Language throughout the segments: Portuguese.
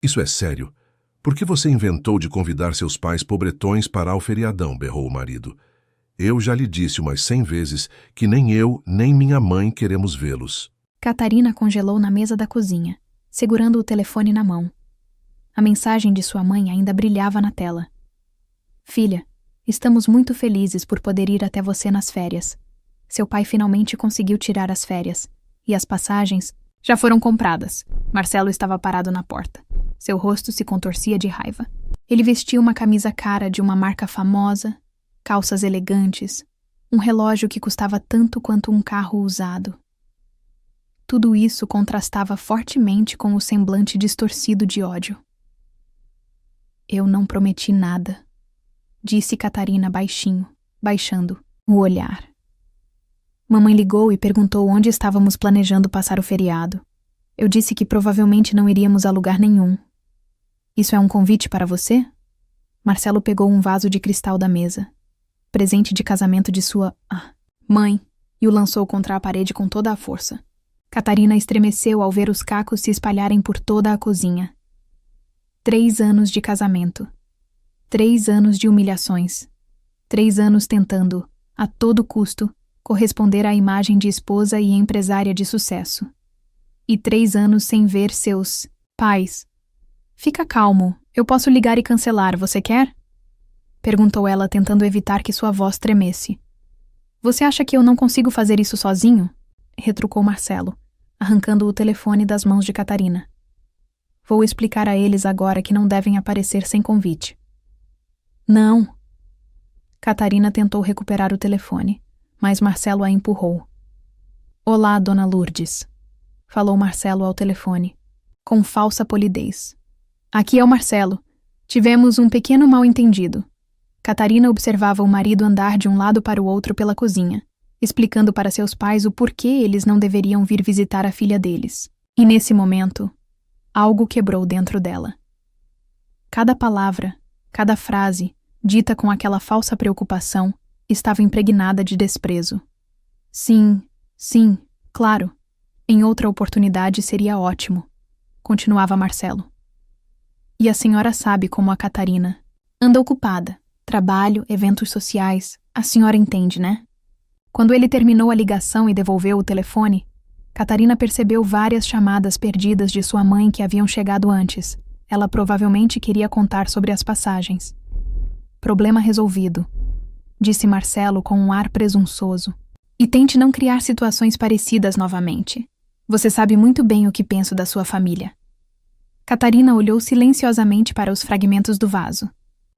Isso é sério. Por que você inventou de convidar seus pais pobretões para o feriadão? Berrou o marido. Eu já lhe disse umas 100 vezes que nem eu, nem minha mãe queremos vê-los. Catarina congelou na mesa da cozinha, segurando o telefone na mão. A mensagem de sua mãe ainda brilhava na tela. Filha, estamos muito felizes por poder ir até você nas férias. Seu pai finalmente conseguiu tirar as férias. E as passagens já foram compradas. Marcelo estava parado na porta. Seu rosto se contorcia de raiva. Ele vestia uma camisa cara de uma marca famosa, calças elegantes, um relógio que custava tanto quanto um carro usado. Tudo isso contrastava fortemente com o semblante distorcido de ódio. Eu não prometi nada, disse Catarina baixinho, baixando o olhar. Mamãe ligou e perguntou onde estávamos planejando passar o feriado. Eu disse que provavelmente não iríamos a lugar nenhum. Isso é um convite para você? Marcelo pegou um vaso de cristal da mesa, presente de casamento de sua mãe, e o lançou contra a parede com toda a força. Catarina estremeceu ao ver os cacos se espalharem por toda a cozinha. 3 anos de casamento. 3 anos de humilhações. 3 anos tentando, a todo custo, corresponder à imagem de esposa e empresária de sucesso. E 3 anos sem ver seus pais. Fica calmo, eu posso ligar e cancelar, você quer? Perguntou ela, tentando evitar que sua voz tremesse. Você acha que eu não consigo fazer isso sozinho? Retrucou Marcelo, arrancando o telefone das mãos de Catarina. Vou explicar a eles agora que não devem aparecer sem convite. Não. Catarina tentou recuperar o telefone, mas Marcelo a empurrou. Olá, dona Lourdes, falou Marcelo ao telefone, com falsa polidez. Aqui é o Marcelo. Tivemos um pequeno mal-entendido. Catarina observava o marido andar de um lado para o outro pela cozinha, explicando para seus pais o porquê eles não deveriam vir visitar a filha deles. E nesse momento, algo quebrou dentro dela. Cada palavra, cada frase, dita com aquela falsa preocupação, estava impregnada de desprezo. Sim, claro. Em outra oportunidade seria ótimo, continuava Marcelo. E a senhora sabe como a Catarina anda ocupada. Trabalho, eventos sociais, a senhora entende, né? Quando ele terminou a ligação e devolveu o telefone, Catarina percebeu várias chamadas perdidas de sua mãe que haviam chegado antes. Ela provavelmente queria contar sobre as passagens. Problema resolvido, disse Marcelo com um ar presunçoso. E tente não criar situações parecidas novamente. Você sabe muito bem o que penso da sua família. Catarina olhou silenciosamente para os fragmentos do vaso.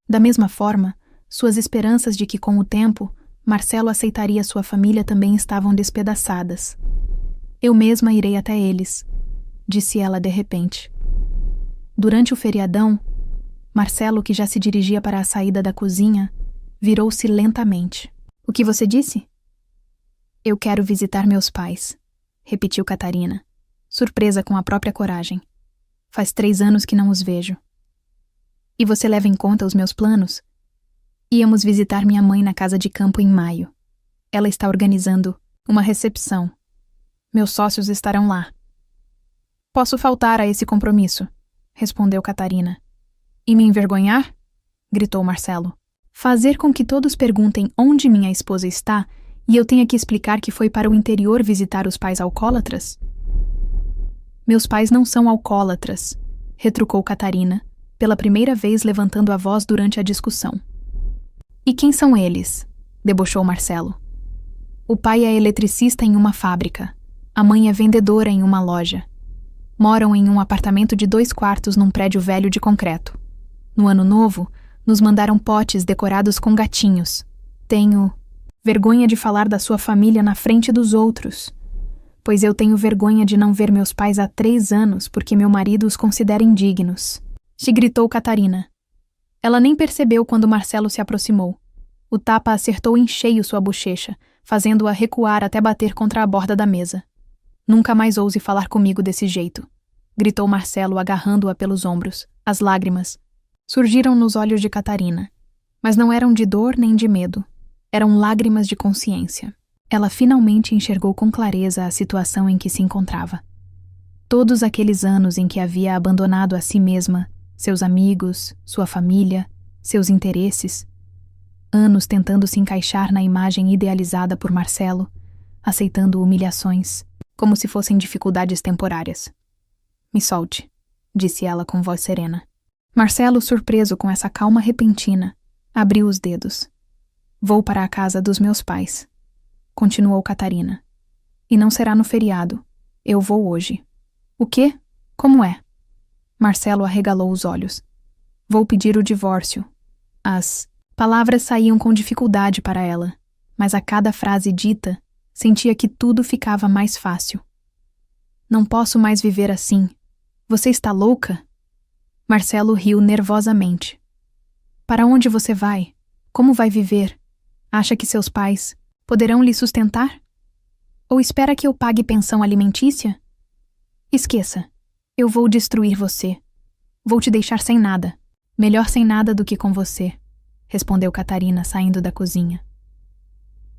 Da mesma forma, suas esperanças de que, com o tempo, Marcelo aceitaria sua família também estavam despedaçadas. Eu mesma irei até eles, disse ela de repente. Durante o feriadão, Marcelo, que já se dirigia para a saída da cozinha, virou-se lentamente. O que você disse? Eu quero visitar meus pais, repetiu Catarina, surpresa com a própria coragem. Faz 3 anos que não os vejo. E você leva em conta os meus planos? Íamos visitar minha mãe na casa de campo em maio. Ela está organizando uma recepção. Meus sócios estarão lá. Posso faltar a esse compromisso, respondeu Catarina. E me envergonhar? Gritou Marcelo. Fazer com que todos perguntem onde minha esposa está e eu tenha que explicar que foi para o interior visitar os pais alcoólatras? Meus pais não são alcoólatras, retrucou Catarina, pela primeira vez levantando a voz durante a discussão. E quem são eles? Debochou Marcelo. O pai é eletricista em uma fábrica. A mãe é vendedora em uma loja. Moram em um apartamento de 2 quartos num prédio velho de concreto. No ano novo, nos mandaram potes decorados com gatinhos. Tenho vergonha de falar da sua família na frente dos outros, pois eu tenho vergonha de não ver meus pais há 3 anos porque meu marido os considera indignos. Se gritou Catarina. Ela nem percebeu quando Marcelo se aproximou. O tapa acertou em cheio sua bochecha, fazendo-a recuar até bater contra a borda da mesa. Nunca mais ouse falar comigo desse jeito, gritou Marcelo, agarrando-a pelos ombros. As lágrimas surgiram nos olhos de Catarina, mas não eram de dor nem de medo. Eram lágrimas de consciência. Ela finalmente enxergou com clareza a situação em que se encontrava. Todos aqueles anos em que havia abandonado a si mesma, seus amigos, sua família, seus interesses. Anos tentando se encaixar na imagem idealizada por Marcelo, aceitando humilhações, como se fossem dificuldades temporárias. Me solte, disse ela com voz serena. Marcelo, surpreso com essa calma repentina, abriu os dedos. Vou para a casa dos meus pais, continuou Catarina. E não será no feriado. Eu vou hoje. O quê? Como é? Marcelo arregalou os olhos. Vou pedir o divórcio. As palavras saíam com dificuldade para ela, mas a cada frase dita, sentia que tudo ficava mais fácil. Não posso mais viver assim. Você está louca? Marcelo riu nervosamente. Para onde você vai? Como vai viver? Acha que seus pais poderão lhe sustentar? Ou espera que eu pague pensão alimentícia? Esqueça. Eu vou destruir você. Vou te deixar sem nada. Melhor sem nada do que com você, respondeu Catarina, saindo da cozinha.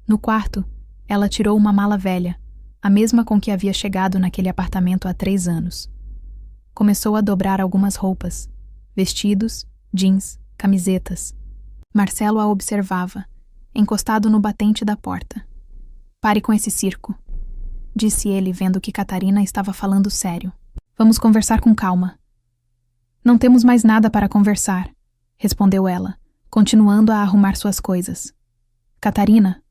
No quarto, ela tirou uma mala velha, a mesma com que havia chegado naquele apartamento há 3 anos. Começou a dobrar algumas roupas, vestidos, jeans, camisetas. Marcelo a observava, encostado no batente da porta. Pare com esse circo, disse ele, vendo que Catarina estava falando sério. Vamos conversar com calma. Não temos mais nada para conversar, respondeu ela, continuando a arrumar suas coisas. Catarina,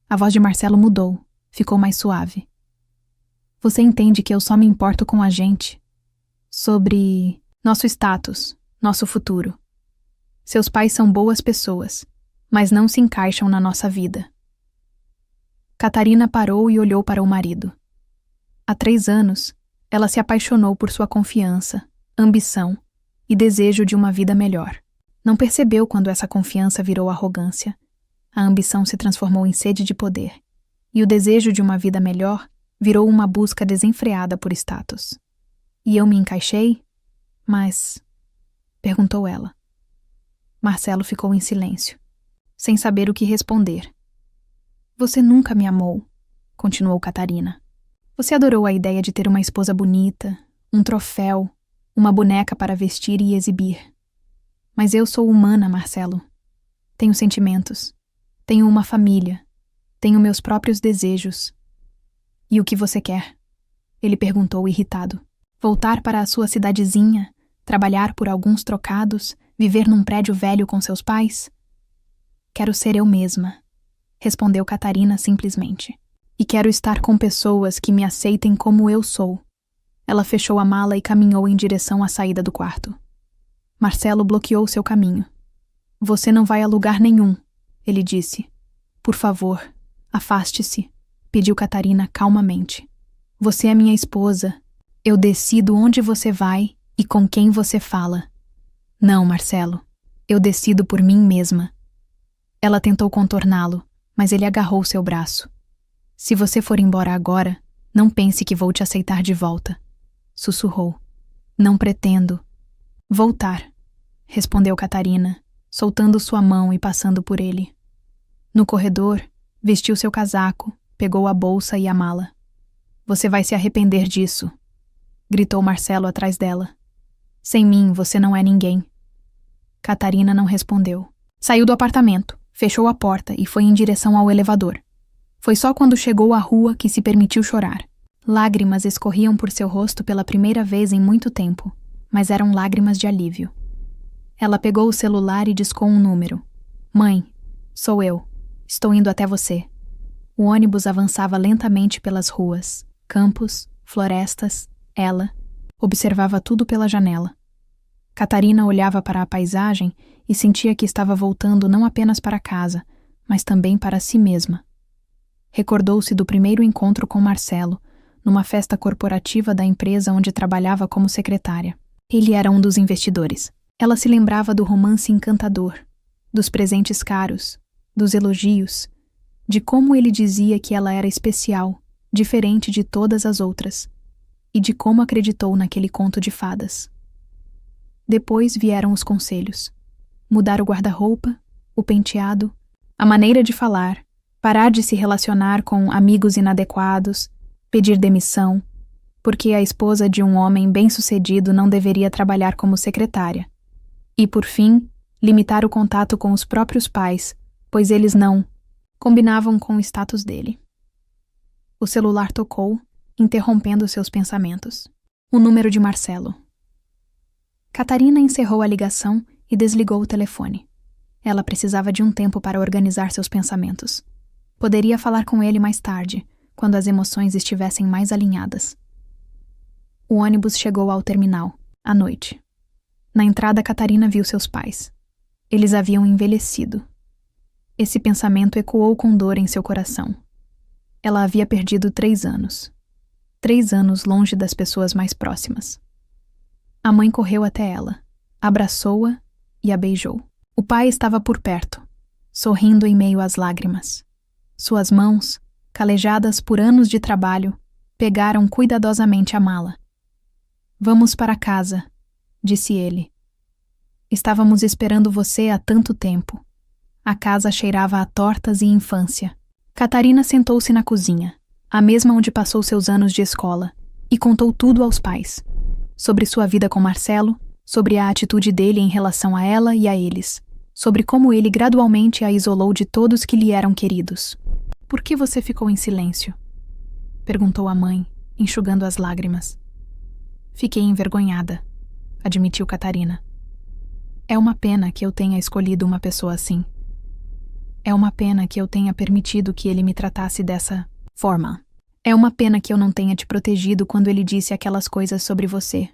a voz de Marcelo mudou, ficou mais suave. Você entende que eu só me importo com a gente, sobre nosso status, nosso futuro. Seus pais são boas pessoas, mas não se encaixam na nossa vida. Catarina parou e olhou para o marido. Há 3 anos, ela se apaixonou por sua confiança, ambição e desejo de uma vida melhor. Não percebeu quando essa confiança virou arrogância. A ambição se transformou em sede de poder, e o desejo de uma vida melhor virou uma busca desenfreada por status. E eu me encaixei? Mas... perguntou ela. Marcelo ficou em silêncio, sem saber o que responder. Você nunca me amou, continuou Catarina. Você adorou a ideia de ter uma esposa bonita, um troféu, uma boneca para vestir e exibir. Mas eu sou humana, Marcelo. Tenho sentimentos. Tenho uma família. Tenho meus próprios desejos. E o que você quer? Ele perguntou, irritado. Voltar para a sua cidadezinha, trabalhar por alguns trocados, viver num prédio velho com seus pais? Quero ser eu mesma, respondeu Catarina simplesmente. E quero estar com pessoas que me aceitem como eu sou. Ela fechou a mala e caminhou em direção à saída do quarto. Marcelo bloqueou seu caminho. Você não vai a lugar nenhum, ele disse. Por favor, afaste-se, pediu Catarina calmamente. Você é minha esposa. Eu decido onde você vai e com quem você fala. Não, Marcelo. Eu decido por mim mesma. Ela tentou contorná-lo, mas ele agarrou seu braço. Se você for embora agora, não pense que vou te aceitar de volta. Sussurrou. Não pretendo. Voltar, respondeu Catarina, soltando sua mão e passando por ele. No corredor, vestiu seu casaco, pegou a bolsa e a mala. Você vai se arrepender disso, gritou Marcelo atrás dela. Sem mim, você não é ninguém. Catarina não respondeu. Saiu do apartamento, fechou a porta e foi em direção ao elevador. Foi só quando chegou à rua que se permitiu chorar. Lágrimas escorriam por seu rosto pela primeira vez em muito tempo, mas eram lágrimas de alívio. Ela pegou o celular e discou um número. Mãe, sou eu. Estou indo até você. O ônibus avançava lentamente pelas ruas, campos, florestas. Ela observava tudo pela janela. Catarina olhava para a paisagem e sentia que estava voltando não apenas para casa, mas também para si mesma. Recordou-se do primeiro encontro com Marcelo, numa festa corporativa da empresa onde trabalhava como secretária. Ele era um dos investidores. Ela se lembrava do romance encantador, dos presentes caros, dos elogios, de como ele dizia que ela era especial, diferente de todas as outras, e de como acreditou naquele conto de fadas. Depois vieram os conselhos. Mudar o guarda-roupa, o penteado, a maneira de falar, parar de se relacionar com amigos inadequados, pedir demissão, porque a esposa de um homem bem-sucedido não deveria trabalhar como secretária. E, por fim, limitar o contato com os próprios pais, pois eles não combinavam com o status dele. O celular tocou, interrompendo seus pensamentos. O número de Marcelo. Catarina encerrou a ligação e desligou o telefone. Ela precisava de um tempo para organizar seus pensamentos. Poderia falar com ele mais tarde, quando as emoções estivessem mais alinhadas. O ônibus chegou ao terminal, à noite. Na entrada, Catarina viu seus pais. Eles haviam envelhecido. Esse pensamento ecoou com dor em seu coração. Ela havia perdido 3 anos. 3 anos longe das pessoas mais próximas. A mãe correu até ela, abraçou-a e a beijou. O pai estava por perto, sorrindo em meio às lágrimas. Suas mãos, calejadas por anos de trabalho, pegaram cuidadosamente a mala. "Vamos para casa", disse ele. "Estávamos esperando você há tanto tempo." A casa cheirava a tortas e infância. Catarina sentou-se na cozinha, a mesma onde passou seus anos de escola, e contou tudo aos pais. Sobre sua vida com Marcelo, sobre a atitude dele em relação a ela e a eles, sobre como ele gradualmente a isolou de todos que lhe eram queridos. "Por que você ficou em silêncio?" perguntou a mãe, enxugando as lágrimas. "Fiquei envergonhada", admitiu Catarina. "É uma pena que eu tenha escolhido uma pessoa assim. É uma pena que eu tenha permitido que ele me tratasse dessa forma. É uma pena que eu não tenha te protegido quando ele disse aquelas coisas sobre você.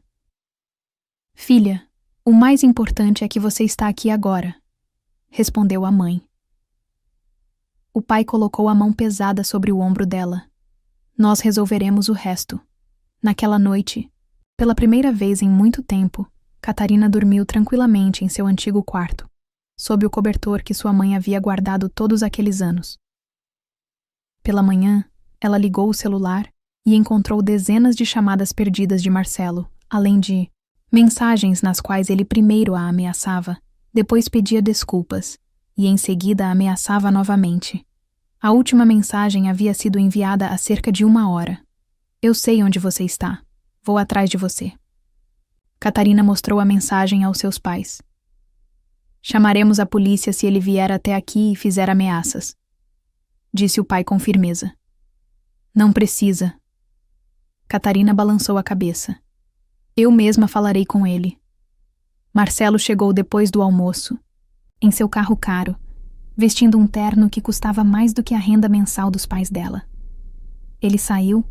Filha, o mais importante é que você está aqui agora", respondeu a mãe. O pai colocou a mão pesada sobre o ombro dela. "Nós resolveremos o resto." Naquela noite, pela primeira vez em muito tempo, Catarina dormiu tranquilamente em seu antigo quarto, sob o cobertor que sua mãe havia guardado todos aqueles anos. Pela manhã, ela ligou o celular e encontrou dezenas de chamadas perdidas de Marcelo, além de mensagens nas quais ele primeiro a ameaçava, depois pedia desculpas, e em seguida a ameaçava novamente. A última mensagem havia sido enviada há cerca de 1 hora. "Eu sei onde você está. Vou atrás de você." Catarina mostrou a mensagem aos seus pais. "Chamaremos a polícia se ele vier até aqui e fizer ameaças", disse o pai com firmeza. "Não precisa." Catarina balançou a cabeça. "Eu mesma falarei com ele." Marcelo chegou depois do almoço, em seu carro caro, vestindo um terno que custava mais do que a renda mensal dos pais dela. Ele saiu,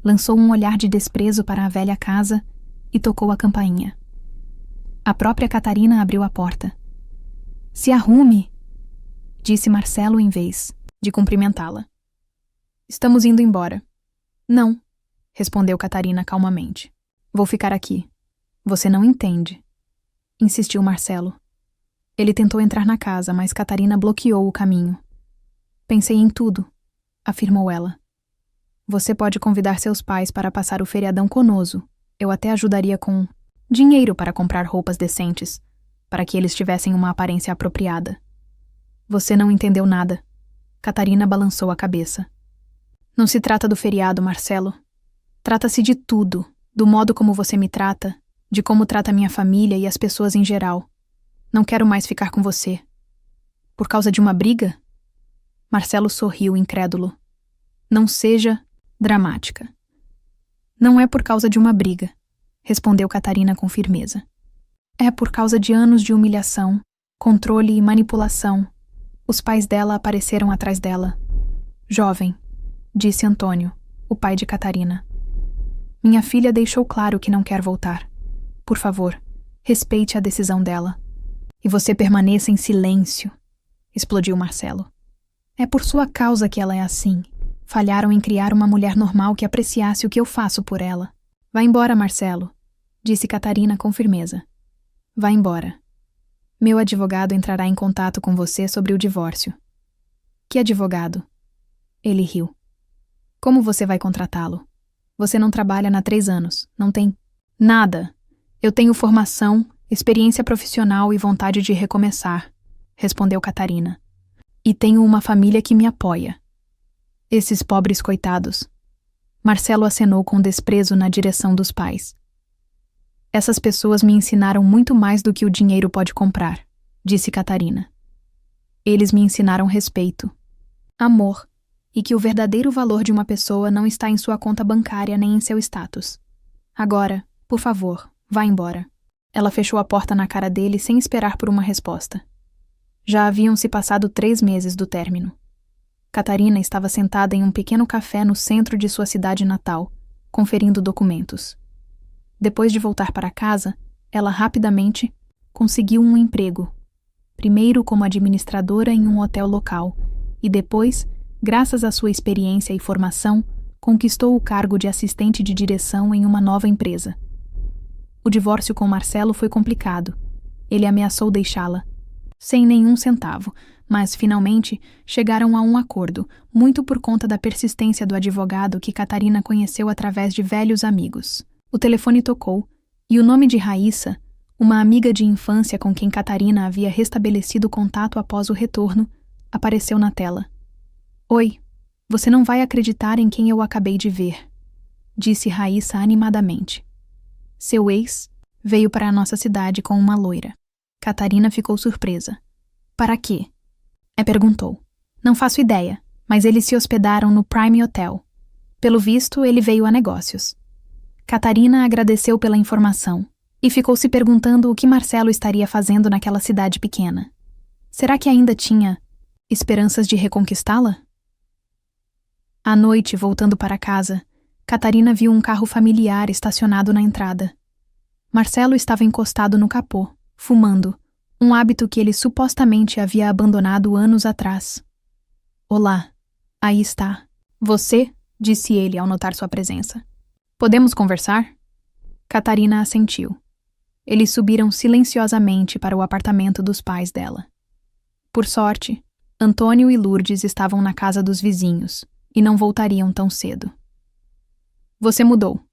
lançou um olhar de desprezo para a velha casa e tocou a campainha. A própria Catarina abriu a porta. "Se arrume", disse Marcelo em vez de cumprimentá-la. "Estamos indo embora." "Não", respondeu Catarina calmamente. "Vou ficar aqui." "Você não entende", insistiu Marcelo. Ele tentou entrar na casa, mas Catarina bloqueou o caminho. "Pensei em tudo", afirmou ela. "Você pode convidar seus pais para passar o feriadão conosco. Eu até ajudaria com dinheiro para comprar roupas decentes, para que eles tivessem uma aparência apropriada." "Você não entendeu nada." Catarina balançou a cabeça. "Não se trata do feriado, Marcelo. Trata-se de tudo, do modo como você me trata, de como trata minha família e as pessoas em geral. Não quero mais ficar com você." "Por causa de uma briga?" Marcelo sorriu incrédulo. "Não seja dramática." "Não é por causa de uma briga", respondeu Catarina com firmeza. "É por causa de anos de humilhação, controle e manipulação. Os pais dela apareceram atrás dela." "Jovem", disse Antônio, o pai de Catarina. "Minha filha deixou claro que não quer voltar. Por favor, respeite a decisão dela." "E você permaneça em silêncio", explodiu Marcelo. "É por sua causa que ela é assim. Falharam em criar uma mulher normal que apreciasse o que eu faço por ela." "Vá embora, Marcelo", disse Catarina com firmeza. "Vá embora. Meu advogado entrará em contato com você sobre o divórcio." "Que advogado?" Ele riu. "Como você vai contratá-lo? Você não trabalha há 3 anos, não tem nada." "Eu tenho formação, experiência profissional e vontade de recomeçar", respondeu Catarina. "E tenho uma família que me apoia." "Esses pobres coitados." Marcelo acenou com desprezo na direção dos pais. Essas pessoas me ensinaram muito mais do que o dinheiro pode comprar, disse Catarina. Eles me ensinaram respeito, amor, e que o verdadeiro valor de uma pessoa não está em sua conta bancária nem em seu status. Agora, por favor, vá embora. Ela fechou a porta na cara dele sem esperar por uma resposta. Já haviam se passado 3 meses do término. Catarina estava sentada em um pequeno café no centro de sua cidade natal, conferindo documentos. Depois de voltar para casa, ela rapidamente conseguiu um emprego. Primeiro como administradora em um hotel local e depois, graças à sua experiência e formação, conquistou o cargo de assistente de direção em uma nova empresa. O divórcio com Marcelo foi complicado. Ele ameaçou deixá-la, sem nenhum centavo, mas finalmente chegaram a um acordo, muito por conta da persistência do advogado que Catarina conheceu através de velhos amigos. O telefone tocou e o nome de Raíssa, uma amiga de infância com quem Catarina havia restabelecido contato após o retorno, apareceu na tela. Oi, você não vai acreditar em quem eu acabei de ver, disse Raíssa animadamente. Seu ex veio para a nossa cidade com uma loira. Catarina ficou surpresa. Para quê? Perguntou. Não faço ideia, mas eles se hospedaram no Prime Hotel. Pelo visto, ele veio a negócios. Catarina agradeceu pela informação e ficou se perguntando o que Marcelo estaria fazendo naquela cidade pequena. Será que ainda tinha esperanças de reconquistá-la? À noite, voltando para casa, Catarina viu um carro familiar estacionado na entrada. Marcelo estava encostado no capô, fumando, um hábito que ele supostamente havia abandonado anos atrás. Olá, aí está. Você? Disse ele ao notar sua presença. Podemos conversar? Catarina assentiu. Eles subiram silenciosamente para o apartamento dos pais dela. Por sorte, Antônio e Lourdes estavam na casa dos vizinhos e não voltariam tão cedo. Você mudou,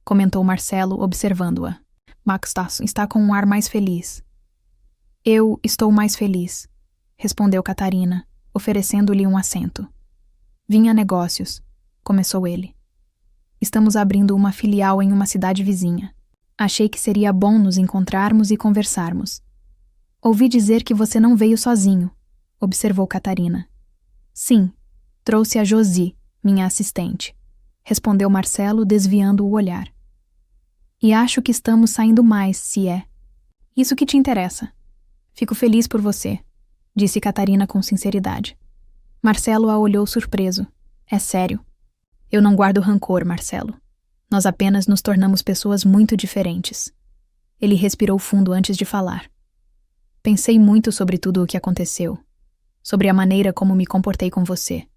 comentou Marcelo, observando-a. Max está com um ar mais feliz. Eu estou mais feliz, respondeu Catarina, oferecendo-lhe um assento. Vim a negócios, começou ele. Estamos abrindo uma filial em uma cidade vizinha. Achei que seria bom nos encontrarmos e conversarmos. Ouvi dizer que você não veio sozinho, observou Catarina. Sim, trouxe a Josi, minha assistente, respondeu Marcelo, desviando o olhar. E acho que estamos saindo mais, se é. Isso que te interessa. Fico feliz por você, disse Catarina com sinceridade. Marcelo a olhou surpreso. É sério. Eu não guardo rancor, Marcelo. Nós apenas nos tornamos pessoas muito diferentes. Ele respirou fundo antes de falar. Pensei muito sobre tudo o que aconteceu, sobre a maneira como me comportei com você.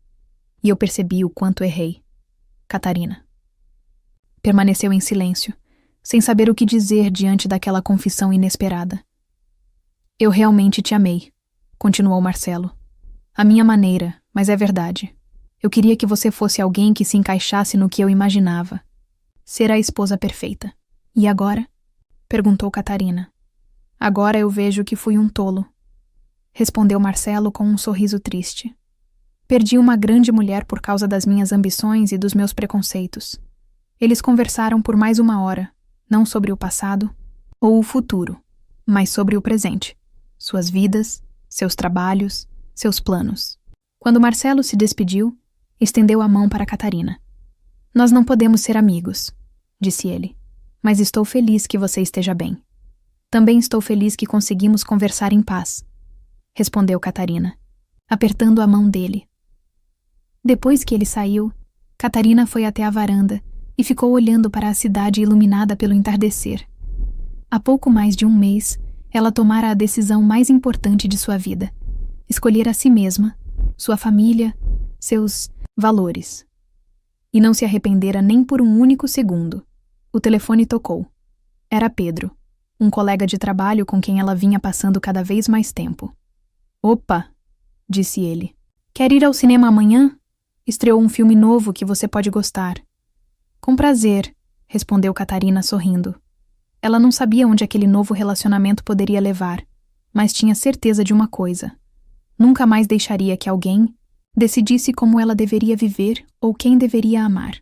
E eu percebi o quanto errei. Catarina. Permaneceu em silêncio, sem saber o que dizer diante daquela confissão inesperada. Eu realmente te amei, continuou Marcelo. A minha maneira, mas é verdade. Eu queria que você fosse alguém que se encaixasse no que eu imaginava. Ser a esposa perfeita. E agora? Perguntou Catarina. Agora eu vejo que fui um tolo. Respondeu Marcelo com um sorriso triste. Perdi uma grande mulher por causa das minhas ambições e dos meus preconceitos. Eles conversaram por mais 1 hora, não sobre o passado ou o futuro, mas sobre o presente. Suas vidas, seus trabalhos, seus planos. Quando Marcelo se despediu, estendeu a mão para Catarina. Nós não podemos ser amigos, disse ele, mas estou feliz que você esteja bem. Também estou feliz que conseguimos conversar em paz, respondeu Catarina, apertando a mão dele. Depois que ele saiu, Catarina foi até a varanda e ficou olhando para a cidade iluminada pelo entardecer. Há pouco mais de 1 mês, ela tomara a decisão mais importante de sua vida. Escolher a si mesma, sua família, seus valores. E não se arrependera nem por um único segundo. O telefone tocou. Era Pedro, um colega de trabalho com quem ela vinha passando cada vez mais tempo. Opa, disse ele. Quer ir ao cinema amanhã? Estreou um filme novo que você pode gostar. Com prazer, respondeu Catarina sorrindo. Ela não sabia onde aquele novo relacionamento poderia levar, mas tinha certeza de uma coisa. Nunca mais deixaria que alguém decidisse como ela deveria viver ou quem deveria amar.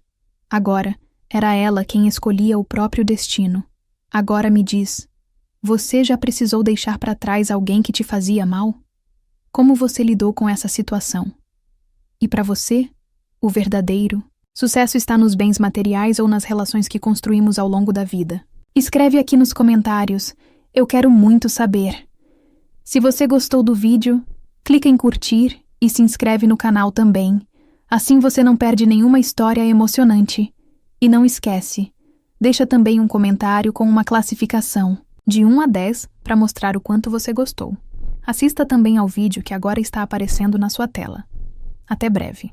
Agora, era ela quem escolhia o próprio destino. Agora me diz, você já precisou deixar para trás alguém que te fazia mal? Como você lidou com essa situação? E para você, o verdadeiro sucesso está nos bens materiais ou nas relações que construímos ao longo da vida? Escreve aqui nos comentários, eu quero muito saber. Se você gostou do vídeo, clica em curtir e se inscreve no canal também. Assim você não perde nenhuma história emocionante. E não esquece, deixa também um comentário com uma classificação, de 1 a 10, para mostrar o quanto você gostou. Assista também ao vídeo que agora está aparecendo na sua tela. Até breve.